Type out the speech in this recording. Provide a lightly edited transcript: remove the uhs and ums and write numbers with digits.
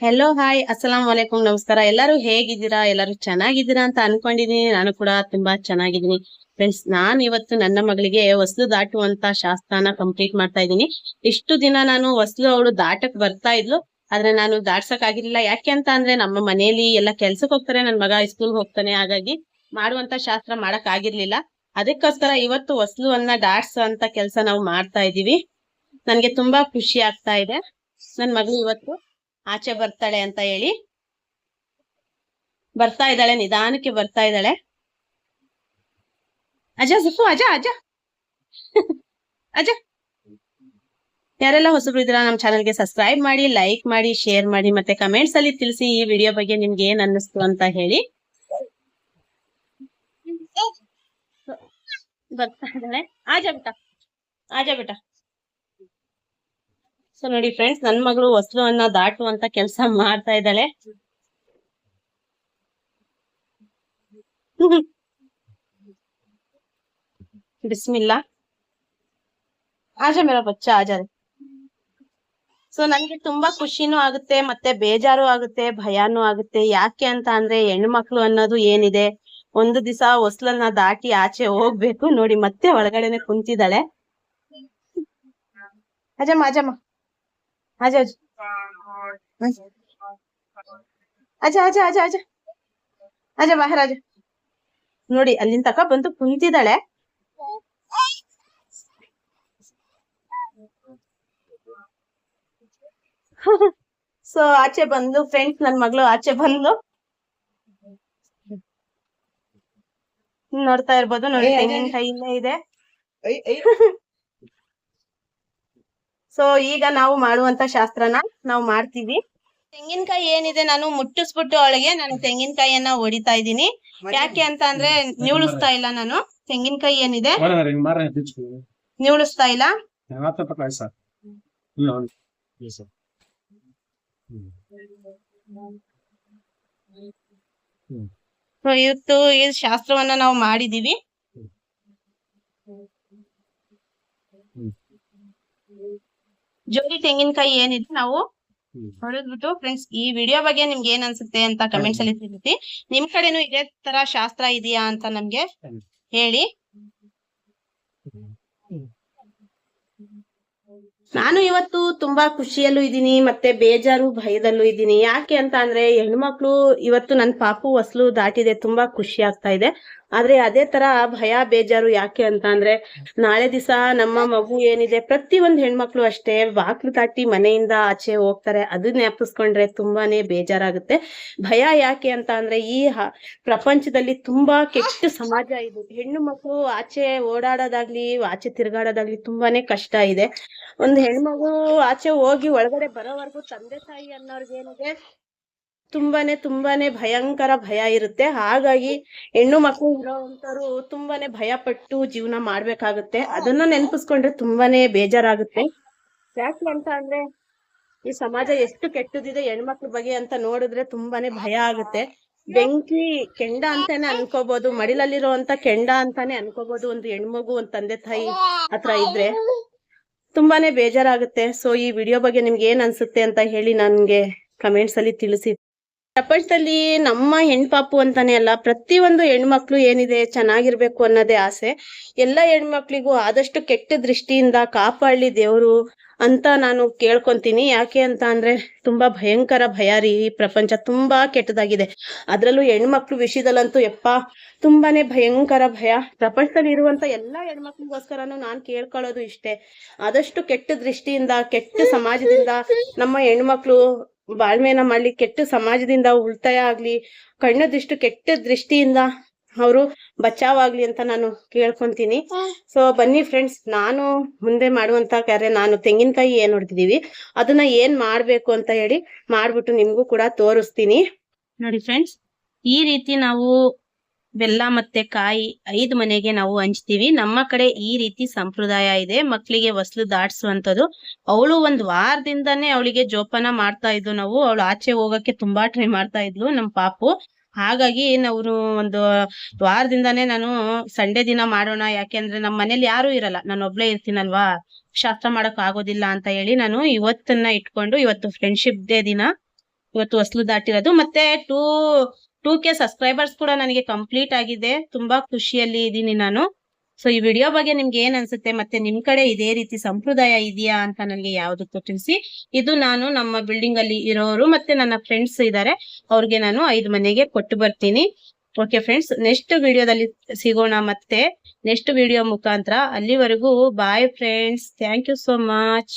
Hello hi ಅಸ್ಸಲಾಂ ವಲೈಕುಂ ನಮಸ್ಕಾರ. ಎಲ್ಲರೂ ಹೇಗಿದ್ದೀರಾ? ಎಲ್ಲರೂ ಚೆನ್ನಾಗಿದ್ದೀರಾ ಅಂತ ಅನ್ಕೊಂಡಿದೀನಿ. ನಾನು ಕೂಡ ತುಂಬಾ ಚೆನ್ನಾಗಿದ್ದೀನಿ ಫ್ರೆಂಡ್ಸ್. ನಾನು ಇವತ್ತು ನನ್ನ ಮಗಳಿಗೆ ಹೊಸಲು ದಾಟುವಂತ ಶಾಸ್ತ್ರನ ಕಂಪ್ಲೀಟ್ ಮಾಡ್ತಾ ಇದ್ದೀನಿ. ಇಷ್ಟು ದಿನ ನಾನು ಹೊಸಲು ಅವಳು ದಾಟಕ್ ಬರ್ತಾ ಇದ್ಲು, ಆದ್ರೆ ನಾನು ದಾಟ್ಸಕ್ ಆಗಿರ್ಲಿಲ್ಲ. ಯಾಕೆ ಅಂತ ಅಂದ್ರೆ ನಮ್ಮ ಮನೆಯಲ್ಲಿ ಎಲ್ಲ ಕೆಲ್ಸಕ್ಕೆ ಹೋಗ್ತಾರೆ, ನನ್ ಮಗ ಸ್ಕೂಲ್ ಹೋಗ್ತಾನೆ, ಹಾಗಾಗಿ ಮಾಡುವಂತ ಶಾಸ್ತ್ರ ಮಾಡಕ್ ಆಗಿರ್ಲಿಲ್ಲ. ಅದಕ್ಕೋಸ್ಕರ ಇವತ್ತು ಹೊಸಲುವನ್ನ ದಾಟ್ಸೋ ಕೆಲಸ ನಾವು ಮಾಡ್ತಾ ಇದೀವಿ. ನನ್ಗೆ ತುಂಬಾ ಖುಷಿ ಆಗ್ತಾ ಇದೆ. ನನ್ ಮಗಳು ಇವತ್ತು ಆಚೆ ಬರ್ತಾಳೆ ಅಂತ ಹೇಳಿ ಬರ್ತಾ ಇದ್ದಾಳೆ, ನಿಧಾನಕ್ಕೆ ಬರ್ತಾ ಇದ್ದಾಳೆ. ಅಜ ಸುಫು ಅಜ ಅಜ ಅಜ. ಯಾರೆಲ್ಲ ಹೊಸಬ್ರು ಇದ್ದೀರಾ ನಮ್ಮ ಚಾನಲ್ಗೆ ಸಬ್ಸ್ಕ್ರೈಬ್ ಮಾಡಿ, ಲೈಕ್ ಮಾಡಿ, ಶೇರ್ ಮಾಡಿ, ಮತ್ತೆ ಕಮೆಂಟ್ಸ್ ಅಲ್ಲಿ ತಿಳಿಸಿ ಈ ವಿಡಿಯೋ ಬಗ್ಗೆ ನಿಮ್ಗೆ ಏನ್ ಅನ್ನಿಸ್ತು ಅಂತ ಹೇಳಿ. ಬರ್ತಾ ಇದ್ದಾಳೆ. ಆಜ ಬಿಟ ಆಜ ಬಿಟ. ಸೊ ನೋಡಿ ಫ್ರೆಂಡ್ಸ್, ನನ್ ಮಗಳು ಹೊಸಲನ್ನ ದಾಟುವಂತ ಕೆಲಸ ಮಾಡ್ತಾ ಇದ್ದಾಳೆ. ಬಿಸ್ಮಿಲ್ಲಾ. ಆಜ ಮೇರಾ ಬಚ್ಚಾ ಆಜ. ಸೊ ನನ್ಗೆ ತುಂಬಾ ಖುಷಿನೂ ಆಗುತ್ತೆ, ಮತ್ತೆ ಬೇಜಾರು ಆಗುತ್ತೆ, ಭಯಾನೂ ಆಗುತ್ತೆ. ಯಾಕೆ ಅಂತ ಅಂದ್ರೆ ಹೆಣ್ಮಕ್ಳು ಅನ್ನೋದು ಏನಿದೆ, ಒಂದು ದಿವಸ ಹೊಸ್ಲನ್ನ ದಾಟಿ ಆಚೆ ಹೋಗ್ಬೇಕು. ನೋಡಿ ಮತ್ತೆ ಒಳಗಡೆನೆ ಕುಂತಿದ್ದಾಳೆ. ಅಜಮ್ಮ ಅಜಮ್ಮ ಅಜ ಅಜ ಅಜ ಅಜ ಅಜ ಅಜ ಅಜ ಬಾಹರ್ ಅಜ. ನೋಡಿ ಅಲ್ಲಿಂದ ತಕ ಬಂದು ಕುಂತಿದ್ದಾಳೆ. ಸೊ ಆಚೆ ಬಂದು ಫ್ರೆಂಡ್ಸ್, ನನ್ ಮಗಳು ಆಚೆ ಬಂದು ನೋಡ್ತಾ ಇರ್ಬೋದು. ನೋಡಿ ತೆಂಗಿನಕಾಯಿ ಇಲ್ಲೇ ಇದೆ. ಸೊ ಈಗ ನಾವು ಮಾಡುವಂತ ಶಾಸ್ತ್ರನ ನಾವು ಮಾಡ್ತೀವಿ. ತೆಂಗಿನಕಾಯಿ ಏನಿದೆ, ನಾನು ಮುಟ್ಟಿಸ್ಬಿಟ್ಟು ಅವಳಿಗೆ ನಾನು ತೆಂಗಿನಕಾಯಿಯನ್ನ ಹೊಡಿತಾ ಇದ್ದೀನಿ. ಯಾಕೆ ಅಂತ ಅಂದ್ರೆ ನಿವಳಿಸ್ತಾ ಇಲ್ಲ ನಾನು. ತೆಂಗಿನಕಾಯಿ ಏನಿದೆ ನಿವಳಿಸ್ತಾ ಇಲ್ಲ. ಇವತ್ತು ಈ ಶಾಸ್ತ್ರವನ್ನ ನಾವು ಮಾಡಿದೀವಿ. ಜೋಡಿ ತೆಂಗಿನಕಾಯಿ ಏನಿದೆ ನಾವು ಹೊಡೆದ್ಬಿಟ್ಟು ಫ್ರೆಂಡ್ಸ್, ಈ ವಿಡಿಯೋ ಬಗ್ಗೆ ನಿಮ್ಗೆ ಏನ್ ಅನ್ಸುತ್ತೆ ಅಂತ ಕಮೆಂಟ್ಸ್ ಅಲ್ಲಿ ತಿಳಿಸಿ. ನಿಮ್ ಕಡೆನೂ ಇದೇ ತರ ಶಾಸ್ತ್ರ ಇದೆಯಾ ಅಂತ ನಮ್ಗೆ ಹೇಳಿ. ನಾನು ಇವತ್ತು ತುಂಬಾ ಖುಷಿಯಲ್ಲೂ ಇದ್ದೀನಿ, ಮತ್ತೆ ಬೇಜಾರು ಭಯದಲ್ಲೂ ಇದ್ದೀನಿ. ಯಾಕೆ ಅಂತ ಅಂದ್ರೆ ಹೆಣ್ಮಕ್ಳು ಇವತ್ತು ನನ್ ಪಾಪು ಹೊಸಲು ದಾಟಿದೆ, ತುಂಬಾ ಖುಷಿ ಆಗ್ತಾ ಇದೆ. ಆದ್ರೆ ಅದೇ ತರ ಭಯ ಬೇಜಾರು. ಯಾಕೆ ಅಂತ ಅಂದ್ರೆ ನಾಳೆ ದಿವಸ ನಮ್ಮ ಮಗು ಏನಿದೆ, ಪ್ರತಿ ಒಂದ್ ಹೆಣ್ಮಕ್ಳು ಅಷ್ಟೇ ಬಾಕ್ಲು ದಾಟಿ ಮನೆಯಿಂದ ಆಚೆ ಹೋಗ್ತಾರೆ. ಅದನ್ನ ಜ್ಞಾಪಿಸ್ಕೊಂಡ್ರೆ ತುಂಬಾನೇ ಬೇಜಾರಾಗುತ್ತೆ. ಭಯ ಯಾಕೆ ಅಂತ ಅಂದ್ರೆ ಈ ಪ್ರಪಂಚದಲ್ಲಿ ತುಂಬಾ ಕೆಟ್ಟ ಸಮಾಜ ಇದು. ಹೆಣ್ಣು ಮಕ್ಕಳು ಆಚೆ ಓಡಾಡೋದಾಗ್ಲಿ, ಆಚೆ ತಿರ್ಗಾಡೋದಾಗ್ಲಿ ತುಂಬಾನೇ ಕಷ್ಟ ಇದೆ. ಒಂದ್ ಹೆಣ್ಮಗು ಆಚೆ ಹೋಗಿ ಒಳಗಡೆ ಬರೋವರೆಗೂ ತಂದೆ ತಾಯಿ ಅನ್ನೋರ್ಗೆ ಏನಿದೆ, ತುಂಬಾನೇ ಭಯಂಕರ ಭಯ ಇರುತ್ತೆ. ಹಾಗಾಗಿ ಹೆಣ್ಣು ಮಕ್ಕಳು ಇರೋವಂತವ್ರು ತುಂಬಾನೇ ಭಯ ಪಟ್ಟು ಜೀವನ ಮಾಡ್ಬೇಕಾಗುತ್ತೆ. ಅದನ್ನ ನೆನಪಿಸ್ಕೊಂಡ್ರೆ ತುಂಬಾನೇ ಬೇಜಾರಾಗುತ್ತೆ. ಯಾಕೆ ಅಂತ ಅಂದ್ರೆ ಈ ಸಮಾಜ ಎಷ್ಟು ಕೆಟ್ಟದಿದೆ ಹೆಣ್ಮಕ್ಳ ಬಗ್ಗೆ ಅಂತ ನೋಡಿದ್ರೆ ತುಂಬಾನೇ ಭಯ ಆಗುತ್ತೆ. ಬೆಂಕಿ ಕೆಂಡ ಅಂತಾನೆ ಅನ್ಕೋಬಹುದು, ಮಡಿಲಲ್ಲಿರುವಂತ ಕೆಂಡ ಅಂತಾನೆ ಅನ್ಕೋಬಹುದು ಒಂದು ಹೆಣ್ಮಗು ಒಂದ್ ತಂದೆ ತಾಯಿ ಹತ್ರ ಇದ್ರೆ. ತುಂಬಾನೇ ಬೇಜಾರಾಗುತ್ತೆ. ಸೊ ಈ ವಿಡಿಯೋ ಬಗ್ಗೆ ನಿಮ್ಗೆ ಏನ್ ಅನ್ಸುತ್ತೆ ಅಂತ ಹೇಳಿ ನನ್ಗೆ ಕಮೆಂಟ್ಸ್ ಅಲ್ಲಿ ತಿಳಿಸಿ. ಪ್ರಪಂಚದಲ್ಲಿ ನಮ್ಮ ಹೆಣ್ಪಾಪು ಅಂತಾನೆ ಅಲ್ಲ, ಪ್ರತಿಯೊಂದು ಹೆಣ್ಮಕ್ಳು ಏನಿದೆ ಚೆನ್ನಾಗಿರ್ಬೇಕು ಅನ್ನೋದೇ ಆಸೆ. ಎಲ್ಲ ಹೆಣ್ಮಕ್ಳಿಗೂ ಆದಷ್ಟು ಕೆಟ್ಟ ದೃಷ್ಟಿಯಿಂದ ಕಾಪಾಡ್ಲಿ ದೇವ್ರು ಅಂತ ನಾನು ಕೇಳ್ಕೊಂತೀನಿ. ಯಾಕೆ ಅಂತ ಅಂದ್ರೆ ತುಂಬಾ ಭಯಂಕರ ಭಯ ರೀ. ಈ ಪ್ರಪಂಚ ತುಂಬಾ ಕೆಟ್ಟದಾಗಿದೆ. ಅದ್ರಲ್ಲೂ ಹೆಣ್ಮಕ್ಳು ವಿಷಯದಲ್ಲಂತೂ ತುಂಬಾನೇ ಭಯಂಕರ ಭಯ. ಪ್ರಪಂಚದಲ್ಲಿ ಇರುವಂತ ಎಲ್ಲಾ ಹೆಣ್ಮಕ್ಳಿಗೋಸ್ಕರನು ನಾನ್ ಕೇಳ್ಕೊಳ್ಳೋದು ಇಷ್ಟೇ, ಆದಷ್ಟು ಕೆಟ್ಟ ದೃಷ್ಟಿಯಿಂದ, ಕೆಟ್ಟ ಸಮಾಜದಿಂದ ನಮ್ಮ ಹೆಣ್ಮಕ್ಳು ಬಾಳ್ಮೆನ ಮಾಡ್ಲಿ, ಕೆಟ್ಟ ಸಮಾಜದಿಂದ ಉಳಿತಾಯ ಆಗ್ಲಿ, ಕಣ್ಣದಿಷ್ಟು ಕೆಟ್ಟ ದೃಷ್ಟಿಯಿಂದ ಅವರು ಬಚಾವಾಗ್ಲಿ ಅಂತ ನಾನು ಕೇಳ್ಕೊಂತೀನಿ. ಸೊ ಬನ್ನಿ ಫ್ರೆಂಡ್ಸ್, ನಾನು ಮುಂದೆ ಮಾಡುವಂತ ಕಾರ್ಯ, ನಾನು ತೆಂಗಿನಕಾಯಿ ಏನ್ ಹೊಡ್ತಿದೀವಿ ಅದನ್ನ ಏನ್ ಮಾಡ್ಬೇಕು ಅಂತ ಹೇಳಿ ಮಾಡ್ಬಿಟ್ಟು ನಿಮ್ಗೂ ಕೂಡ ತೋರಿಸ್ತೀನಿ. ನೋಡಿ ಫ್ರೆಂಡ್ಸ್, ಈ ರೀತಿ ನಾವು ಬೆಲ್ಲ ಮತ್ತೆ ಕಾಯಿ 5 ಮನೆಗೆ ನಾವು ಹಂಚ್ತೀವಿ. ನಮ್ಮ ಕಡೆ ಈ ರೀತಿ ಸಂಪ್ರದಾಯ ಇದೆ. ಮಕ್ಕಳಿಗೆ ಹೊಸಲು ದಾಟ್ಸುವಂತದ್ದು. ಅವಳು ಒಂದ್ ವಾರದಿಂದಾನೇ ಅವಳಿಗೆ ಜೋಪಾನ ಮಾಡ್ತಾ ಇದ್ವು ನಾವು. ಅವಳು ಆಚೆ ಹೋಗಕ್ಕೆ ತುಂಬಾ ಟ್ರೈ ಮಾಡ್ತಾ ಇದ್ಲು ನಮ್ ಪಾಪು. ಹಾಗಾಗಿ ನಾವು ಒಂದು ವಾರದಿಂದಾನೇ ನಾನು ಸಂಡೇ ದಿನ ಮಾಡೋಣ, ಯಾಕೆಂದ್ರೆ ನಮ್ಮ ಮನೇಲಿ ಯಾರು ಇರಲ್ಲ, ನಾನು ಒಬ್ಳೇ ಇರ್ತೀನಲ್ವಾ, ಶಾಸ್ತ್ರ ಮಾಡಕ್ ಆಗೋದಿಲ್ಲ ಅಂತ ಹೇಳಿ ನಾನು ಇವತ್ತನ್ನ ಇಟ್ಕೊಂಡು, ಇವತ್ತು ಫ್ರೆಂಡ್ಶಿಪ್ ಡೇ ದಿನ ಇವತ್ತು ಹೊಸಲು ದಾಟಿರೋದು. ಮತ್ತೆ 2K ಸಬ್ಸ್ಕ್ರೈಬರ್ಸ್ ಕೂಡ ನನಗೆ ಕಂಪ್ಲೀಟ್ ಆಗಿದೆ. ತುಂಬಾ ಖುಷಿಯಲ್ಲಿ ಇದ್ದೀನಿ ನಾನು. ಸೊ ಈ ವಿಡಿಯೋ ಬಗ್ಗೆ ನಿಮ್ಗೆ ಏನ್ ಅನ್ಸುತ್ತೆ, ಮತ್ತೆ ನಿಮ್ ಕಡೆ ಇದೇ ರೀತಿ ಸಂಪ್ರದಾಯ ಇದೆಯಾ ಅಂತ ನನಗೆ ಯಾವ್ದಕ್ಕೂ ತಿಳಿಸಿ. ಇದು ನಾನು ನಮ್ಮ ಬಿಲ್ಡಿಂಗ್ ಅಲ್ಲಿ ಇರೋರು ಮತ್ತೆ ನನ್ನ ಫ್ರೆಂಡ್ಸ್ ಇದ್ದಾರೆ, ಅವ್ರಿಗೆ ನಾನು 5 ಮನೆಗೆ ಕೊಟ್ಟು ಬರ್ತೀನಿ. ಓಕೆ ಫ್ರೆಂಡ್ಸ್, ನೆಕ್ಸ್ಟ್ ವಿಡಿಯೋದಲ್ಲಿ ಸಿಗೋಣ ಮತ್ತೆ ನೆಕ್ಸ್ಟ್ ವಿಡಿಯೋ ಮುಖಾಂತರ. ಅಲ್ಲಿವರೆಗೂ bye friends, thank you so much.